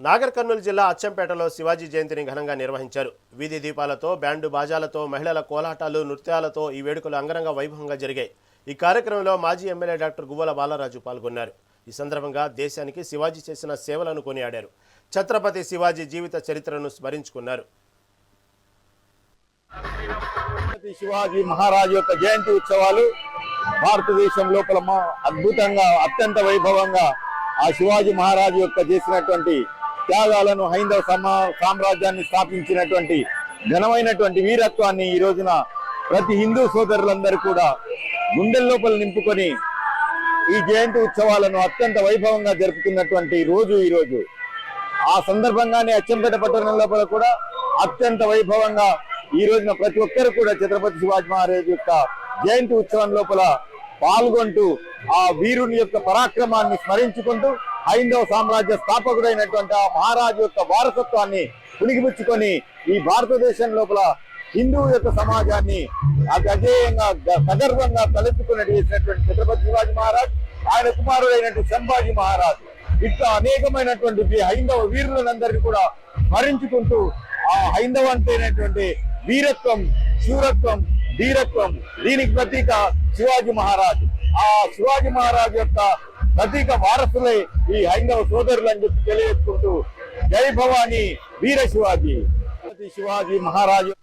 నాగర్ కర్నూలు జిల్లా అచ్చంపేటలో శివాజీ జయంతిని ఘనంగా నిర్వహించారు. వీధి దీపాలతో, బ్యాండు బాజాలతో, మహిళల కోలాటాలు, నృత్యాలతో ఈ వేడుకలు అంగరంగ వైభవంగా జరిగాయి. ఈ కార్యక్రమంలో మాజీ ఎమ్మెల్యే డాక్టర్ గువ్వల బాలరాజు పాల్గొన్నారు. ఈ సందర్భంగా దేశానికి శివాజీ చేసిన సేవలను కొనియాడారు. ఛత్రపతి శివాజీ జీవిత చరిత్రను స్మరించుకున్నారు. శివాజీ మహారాజు యొక్క జయంతి ఉత్సవాలు భారతదేశం లోపల అద్భుతంగా అత్యంత వైభవంగా ఆ శివాజీ మహారాజు యొక్క చేసినటువంటి త్యాగాలను, హైందవ సామ్రాజ్యాన్ని స్థాపించినటువంటి ఘనమైనటువంటి వీరత్వాన్ని ఈ రోజున ప్రతి హిందూ సోదరులందరూ కూడా గుండెల లోపల నింపుకొని ఈ జయంతి ఉత్సవాలను అత్యంత వైభవంగా జరుపుతున్నటువంటి రోజు ఈ రోజు. ఆ సందర్భంగానే అచ్చంపేట పట్టణం లోపల కూడా అత్యంత వైభవంగా ఈ రోజున ప్రతి ఒక్కరు కూడా ఛత్రపతి శివాజీ మహారాజు యొక్క జయంతి ఉత్సవం లోపల పాల్గొంటూ ఆ వీరుని యొక్క పరాక్రమాన్ని స్మరించుకుంటూ హైందవ సామ్రాజ్య స్థాపకుడైనటువంటి ఆ మహారాజు యొక్క వారసత్వాన్ని పుణికిపుచ్చుకొని ఈ భారతదేశం లోపల హిందూ యొక్క సమాజాన్ని అజేయంగా సగర్వంగా తలెత్తుకుని చేసినటువంటి ఛత్రపతి శివాజీ మహారాజ్, ఆయన కుమారుడైనటువంటి సంభాజీ మహారాజ్, ఇట్లా అనేకమైనటువంటి హైందవ వీరులందరినీ కూడా స్మరించుకుంటూ ఆ హైందవ అంటేనటువంటి వీరత్వం, శూరత్వం, ధీరత్వం, దీనికి ప్రతీక శివాజీ మహారాజ్. ఆ శివాజీ మహారాజ్ యొక్క ప్రతీక వారసులే ఈ హైందవ సోదరులు అని చెప్పి తెలియజేసుకుంటూ జై భవానీ వీర శివాజీ. శివాజీ మహారాజు